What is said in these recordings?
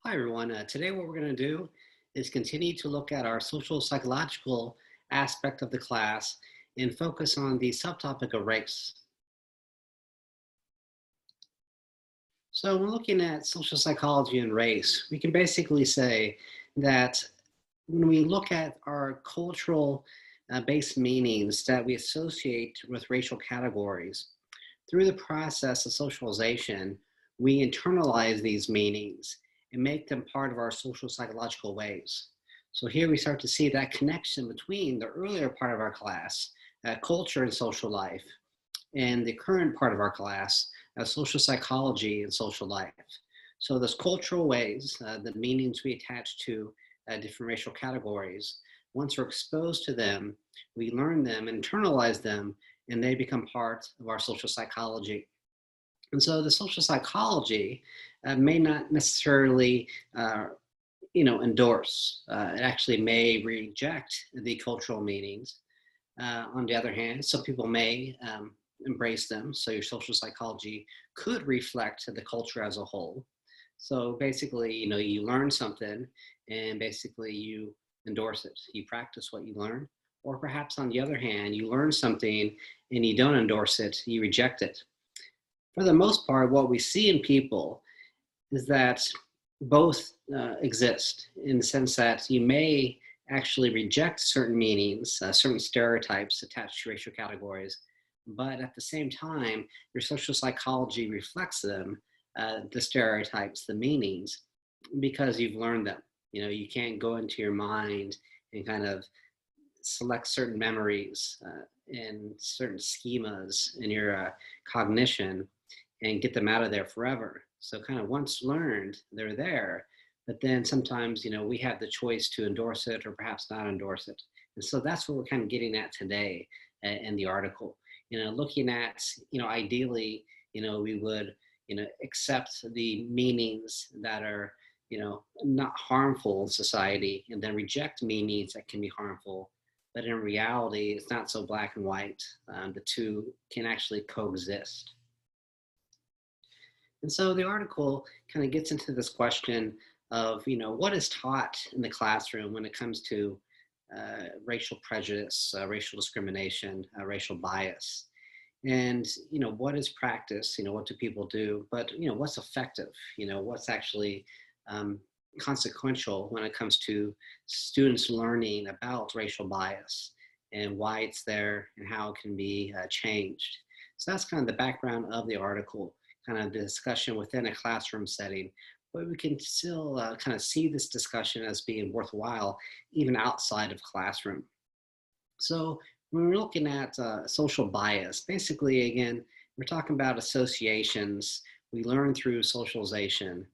Hi, everyone. Today, what we're going to do is continue to look at our social psychological aspect of the class and focus on the subtopic of race. So, when looking at social psychology and race, we can basically say that when we look at our cultural based meanings that we associate with racial categories, through the process of socialization, we internalize these meanings and make them part of our social psychological ways. So here we start to see that connection between the earlier part of our class, culture and social life, and the current part of our class, social psychology and social life. So those cultural ways, the meanings we attach to different racial categories, once we're exposed to them, we learn them, internalize them, and they become part of our social psychology. And so the social psychology may not necessarily, endorse. It actually may reject the cultural meanings. On the other hand, some people may embrace them. So your social psychology could reflect the culture as a whole. So basically, you learn something and basically you endorse it. You practice what you learn. Or perhaps on the other hand, you learn something and you don't endorse it, you reject it. For the most part, what we see in people is that both exist in the sense that you may actually reject certain meanings, certain stereotypes attached to racial categories, but at the same time, your social psychology reflects them, the stereotypes, the meanings, because you've learned them. You can't go into your mind and kind of select certain memories and certain schemas in your cognition and get them out of there forever. So kind of once learned, they're there. But then sometimes, we have the choice to endorse it or perhaps not endorse it. And so that's what we're kind of getting at today in the article. Looking at, ideally, we would, accept the meanings that are, not harmful in society and then reject meanings that can be harmful. But in reality, it's not so black and white. The two can actually coexist. And so the article kind of gets into this question of, what is taught in the classroom when it comes to racial prejudice, racial discrimination, racial bias. And, what is practice? What do people do? But, what's effective? What's actually consequential when it comes to students learning about racial bias and why it's there and how it can be changed. So that's kind of the background of the article, kind of the discussion within a classroom setting, but we can still kind of see this discussion as being worthwhile even outside of classroom. So when we're looking at social bias, basically, again, we're talking about associations we learn through socialization,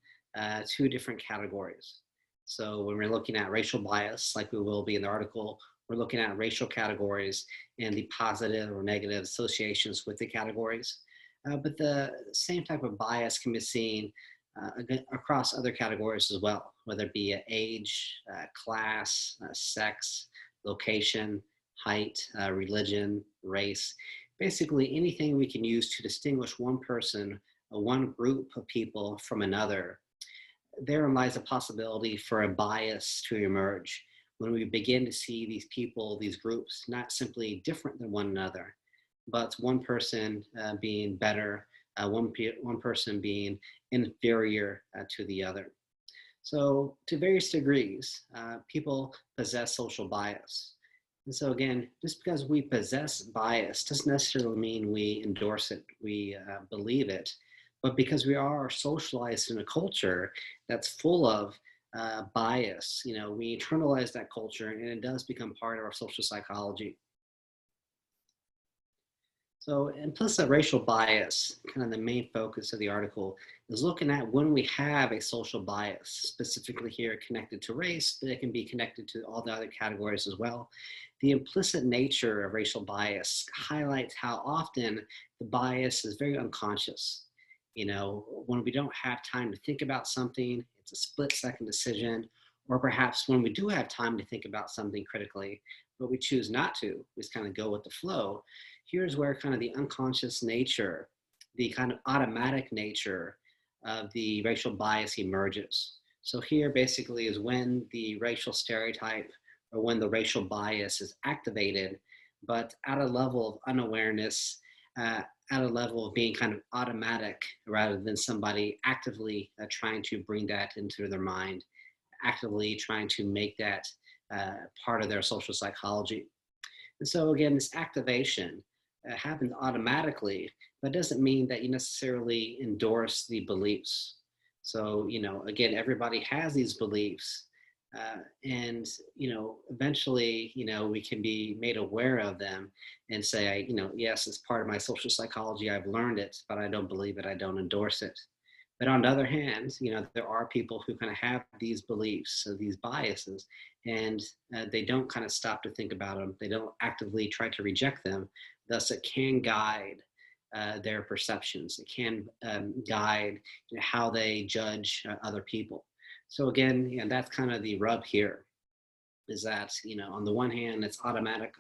two different categories. So when we're looking at racial bias, like we will be in the article, we're looking at racial categories and the positive or negative associations with the categories. But the same type of bias can be seen across other categories as well, whether it be age, class, sex, location, height, religion, race, basically anything we can use to distinguish one person, one group of people from another. Therein lies a possibility for a bias to emerge when we begin to see these people, these groups, not simply different than one another, but one person being better, one person being inferior to the other. So to various degrees, people possess social bias. And so again, just because we possess bias doesn't necessarily mean we endorse it, we believe it, but because we are socialized in a culture that's full of bias, we internalize that culture and it does become part of our social psychology. So implicit racial bias, kind of the main focus of the article, is looking at when we have a social bias, specifically here connected to race, but it can be connected to all the other categories as well. The implicit nature of racial bias highlights how often the bias is very unconscious. When we don't have time to think about something, it's a split-second decision, or perhaps when we do have time to think about something critically, but we choose not to, we just kind of go with the flow. Here's where kind of the unconscious nature, the kind of automatic nature of the racial bias emerges. So here basically is when the racial stereotype or when the racial bias is activated, but at a level of unawareness, uh, at a level of being kind of automatic rather than somebody actively trying to bring that into their mind, actively trying to make that part of their social psychology. And so again, this activation happens automatically, but doesn't mean that you necessarily endorse the beliefs. So, again, everybody has these beliefs. And, eventually, we can be made aware of them and say, yes, it's part of my social psychology. I've learned it, but I don't believe it. I don't endorse it. But on the other hand, there are people who kind of have these beliefs, so these biases, and they don't kind of stop to think about them. They don't actively try to reject them. Thus, it can guide their perceptions. It can guide how they judge other people. So again, that's kind of the rub here is that, on the one hand, it's automatic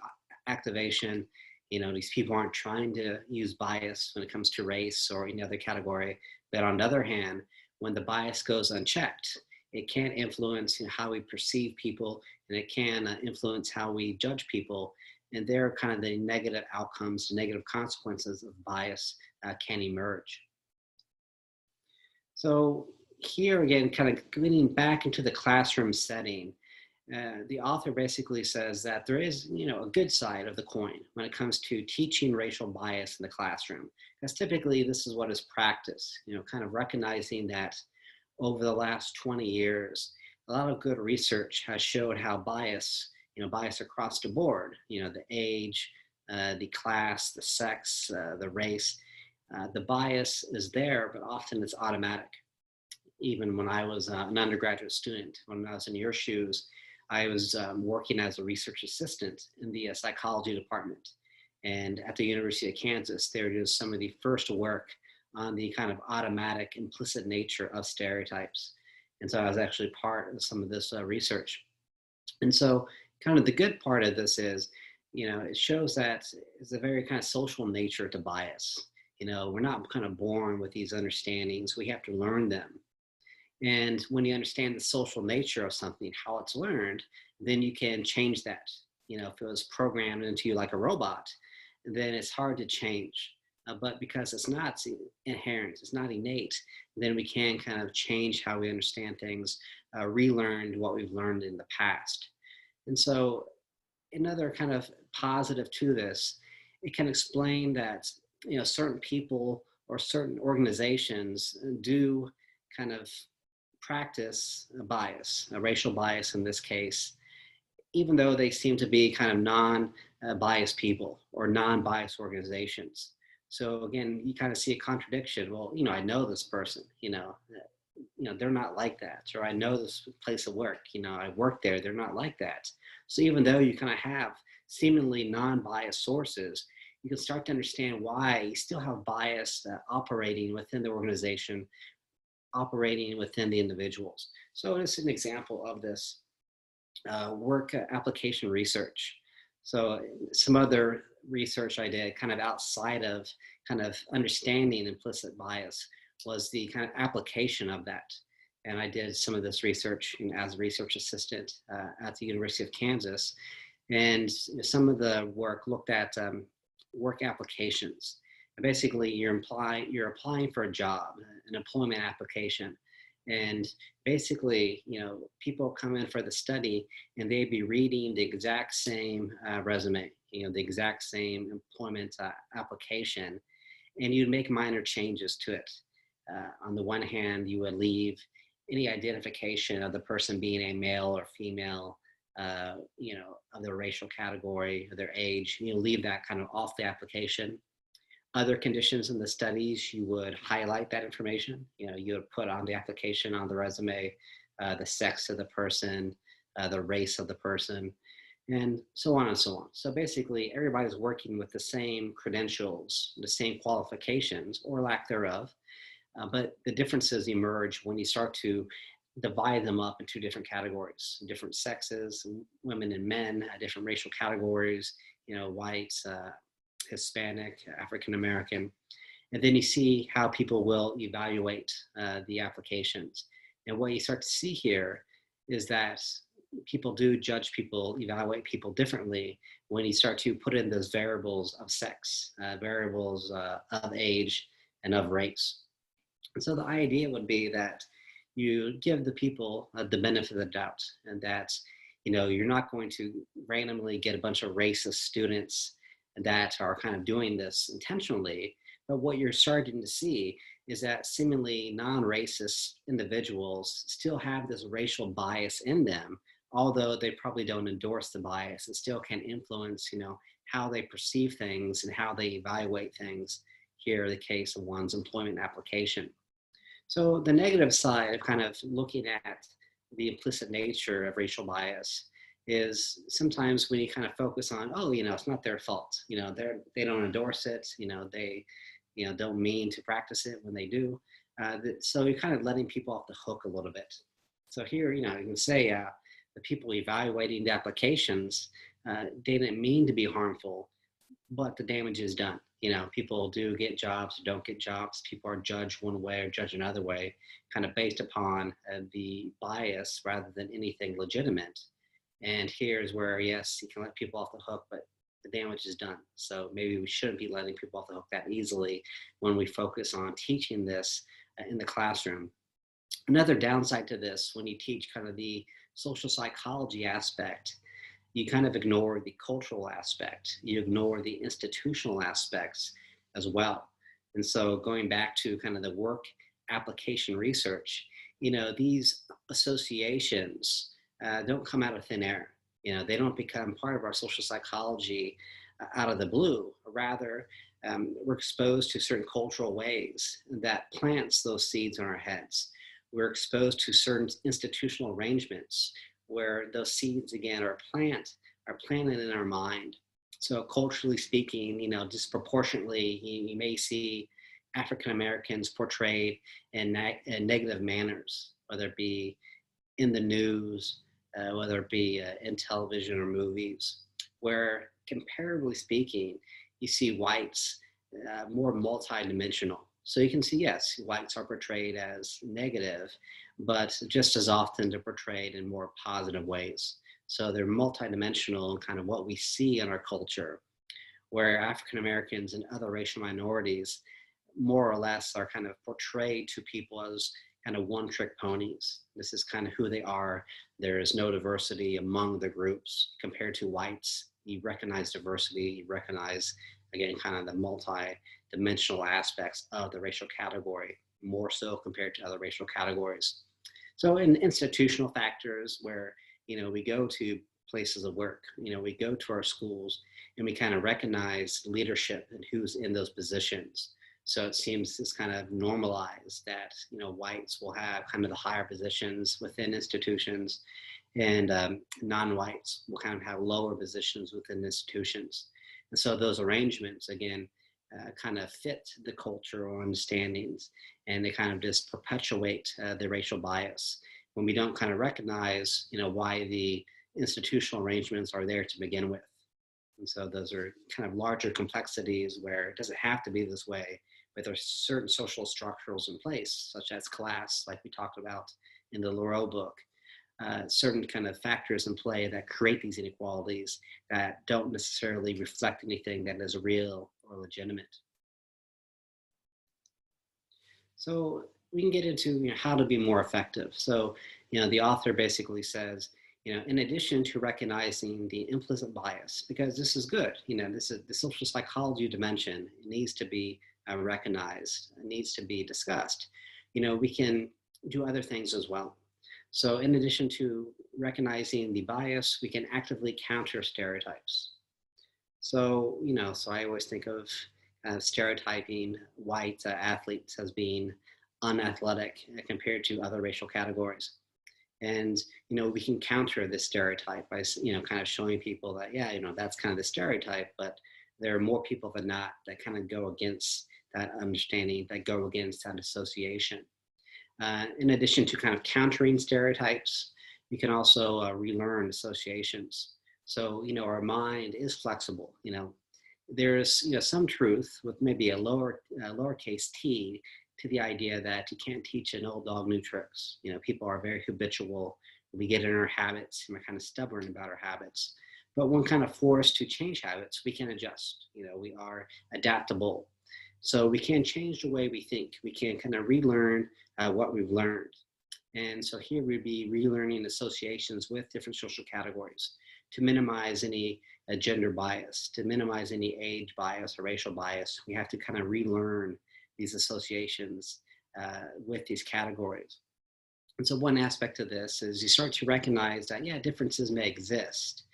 activation. These people aren't trying to use bias when it comes to race or any other category. But on the other hand, when the bias goes unchecked, it can influence how we perceive people, and it can influence how we judge people. And there are kind of the negative outcomes, the negative consequences of bias can emerge. So here again, kind of getting back into the classroom setting, the author basically says that there is, a good side of the coin when it comes to teaching racial bias in the classroom. Because typically this is what is practiced, kind of recognizing that over the last 20 years, a lot of good research has showed how bias, bias across the board, the age, the class, the sex, the race, the bias is there, but often it's automatic. Even when I was an undergraduate student, when I was in your shoes, I was working as a research assistant in the psychology department. And at the University of Kansas, they were doing some of the first work on the kind of automatic, implicit nature of stereotypes. And so I was actually part of some of this research. And so kind of the good part of this is, it shows that it's a very kind of social nature to bias. We're not kind of born with these understandings. We have to learn them. And when you understand the social nature of something, how it's learned, then you can change that. If it was programmed into you like a robot, then it's hard to change. But because it's not inherent, it's not innate, then we can kind of change how we understand things, relearn what we've learned in the past. And so another kind of positive to this, it can explain that, certain people or certain organizations do kind of practice a bias, a racial bias in this case, even though they seem to be kind of non-biased people or non-biased organizations. So again, you kind of see a contradiction. Well, I know this person, they're not like that. Or I know this place of work, I work there, they're not like that. So even though you kind of have seemingly non-biased sources, you can start to understand why you still have bias operating within the organization, operating within the individuals. So it's an example of this work application research. So some other research I did kind of outside of kind of understanding implicit bias was the kind of application of that. And I did some of this research as a research assistant at the University of Kansas. And some of the work looked at work applications. And basically, you're applying for a job, an employment application. And basically, people come in for the study and they'd be reading the exact same resume, the exact same employment application, and you'd make minor changes to it. On the one hand, you would leave any identification of the person being a male or female, of their racial category, or their age, leave that kind of off the application. Other conditions in the studies, you would highlight that information. You would put on the application, on the resume, the sex of the person, the race of the person, and so on and so on. So basically, everybody's working with the same credentials, the same qualifications, or lack thereof. But the differences emerge when you start to divide them up into different categories, different sexes, women and men, different racial categories, whites, Hispanic, African American. And then you see how people will evaluate the applications. And what you start to see here is that people do judge people, evaluate people differently when you start to put in those variables of sex, variables of age, and of race. And so the idea would be that you give the people the benefit of the doubt, and that you're not going to randomly get a bunch of racist students that are kind of doing this intentionally. But what you're starting to see is that seemingly non-racist individuals still have this racial bias in them, although they probably don't endorse the bias. It still can influence, how they perceive things and how they evaluate things. Here, the case of one's employment application. So the negative side of kind of looking at the implicit nature of racial bias is sometimes when you kind of focus on, oh, it's not their fault. They don't endorse it. They, don't mean to practice it when they do. So you're kind of letting people off the hook a little bit. So here, you can say the people evaluating the applications, they didn't mean to be harmful, but the damage is done. People do get jobs, don't get jobs. People are judged one way or judged another way, kind of based upon the bias rather than anything legitimate. And here's where, yes, you can let people off the hook, but the damage is done. So maybe we shouldn't be letting people off the hook that easily when we focus on teaching this in the classroom. Another downside to this, when you teach kind of the social psychology aspect, you kind of ignore the cultural aspect. You ignore the institutional aspects as well. And so going back to kind of the work application research, these associations don't come out of thin air. They don't become part of our social psychology out of the blue. Rather, we're exposed to certain cultural ways that plants those seeds in our heads. We're exposed to certain institutional arrangements where those seeds again are planted in our mind. So culturally speaking, disproportionately, you may see African Americans portrayed in negative manners, whether it be in the news, whether it be in television or movies, where comparatively speaking, you see whites more multidimensional. So you can see, yes, whites are portrayed as negative, but just as often they're portrayed in more positive ways. So they're multidimensional in kind of what we see in our culture, where African Americans and other racial minorities more or less are kind of portrayed to people as kind of one-trick ponies. This is kind of who they are. There is no diversity among the groups compared to whites. You recognize diversity, you recognize, again, kind of the multi-dimensional aspects of the racial category, more so compared to other racial categories. So in institutional factors where, we go to places of work, we go to our schools and we kind of recognize leadership and who's in those positions. So it seems it's kind of normalized that, whites will have kind of the higher positions within institutions, and non-whites will kind of have lower positions within institutions. And so those arrangements, again, kind of fit the cultural understandings, and they kind of just perpetuate the racial bias when we don't kind of recognize, why the institutional arrangements are there to begin with. And so those are kind of larger complexities where it doesn't have to be this way, but there's certain social structures in place, such as class, like we talked about in the Lareau book, certain kind of factors in play that create these inequalities that don't necessarily reflect anything that is real or legitimate. So we can get into how to be more effective. So, the author basically says, in addition to recognizing the implicit bias, because this is good, this is the social psychology dimension, it needs to be recognized, it needs to be discussed. We can do other things as well. So in addition to recognizing the bias, we can actively counter stereotypes. So, so I always think of stereotyping white athletes as being unathletic compared to other racial categories. And, we can counter this stereotype by, kind of showing people that, yeah, that's kind of the stereotype, but there are more people than not that kind of go against that understanding, that go against that association. In addition to kind of countering stereotypes, you can also relearn associations. So, our mind is flexible. There's, some truth with maybe a lowercase t to the idea that you can't teach an old dog new tricks. People are very habitual. We get in our habits and we're kind of stubborn about our habits. But when kind of forced to change habits, we can adjust. We are adaptable. So we can change the way we think. We can kind of relearn what we've learned. And so here we'd be relearning associations with different social categories to minimize any gender bias, to minimize any age bias or racial bias. We have to kind of relearn these associations with these categories. And so one aspect of this is you start to recognize that, yeah, differences may exist,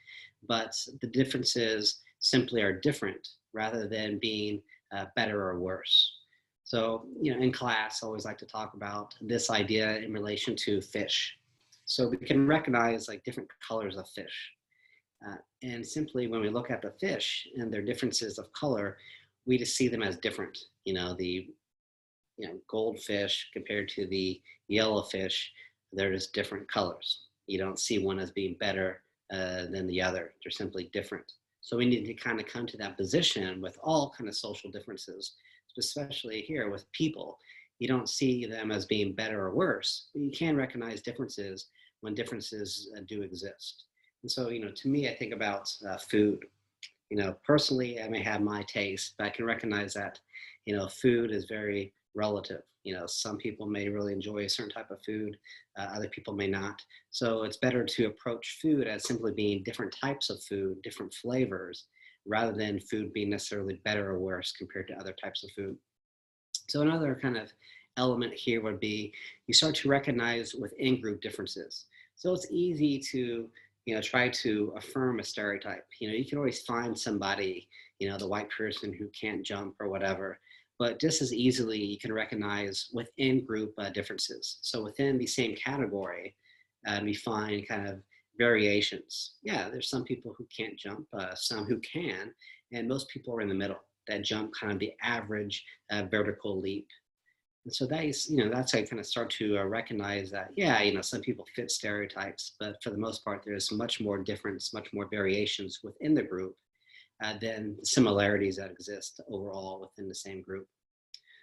but the differences simply are different rather than being better or worse. So, in class, I always like to talk about this idea in relation to fish. So we can recognize like different colors of fish. And simply when we look at the fish and their differences of color, we just see them as different. The goldfish compared to the yellowfish, they're just different colors. You don't see one as being better than the other. They're simply different. So we need to kind of come to that position with all kind of social differences, especially here with people. You don't see them as being better or worse, but you can recognize differences when differences do exist. And so, to me, I think about food. Personally, I may have my taste, but I can recognize that, food is very relative. Some people may really enjoy a certain type of food, other people may not. So it's better to approach food as simply being different types of food, different flavors, rather than food being necessarily better or worse compared to other types of food. So another kind of element here would be you start to recognize within group differences. So it's easy to try to affirm a stereotype. You can always find somebody, the white person who can't jump or whatever, but just as easily you can recognize within group differences. So within the same category, we find kind of variations. Yeah, there's some people who can't jump, some who can, and most people are in the middle that jump kind of the average vertical leap. And so that is, that's how I kind of start to recognize that, yeah, some people fit stereotypes, but for the most part, there's much more difference, much more variations within the group than similarities that exist overall within the same group.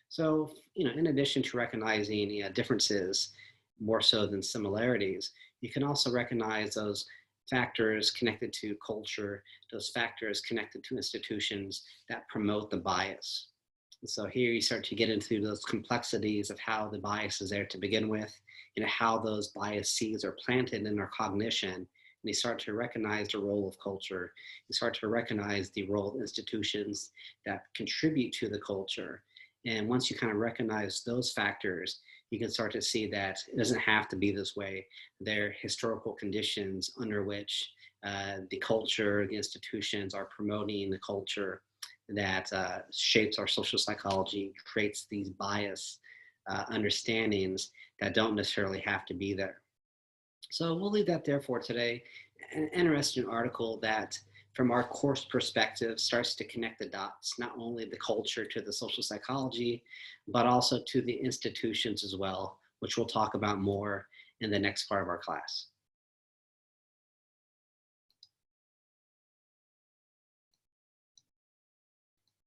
So, in addition to recognizing differences more so than similarities, you can also recognize those factors connected to culture, those factors connected to institutions that promote the bias. And so here you start to get into those complexities of how the bias is there to begin with, how those bias seeds are planted in our cognition. And you start to recognize the role of culture. You start to recognize the role of institutions that contribute to the culture. And once you kind of recognize those factors, you can start to see that it doesn't have to be this way. There are historical conditions under which the culture, the institutions are promoting the culture that shapes our social psychology, creates these bias understandings that don't necessarily have to be there. So we'll leave that there for today. An interesting article that from our course perspective starts to connect the dots, not only the culture to the social psychology, but also to the institutions as well, which we'll talk about more in the next part of our class.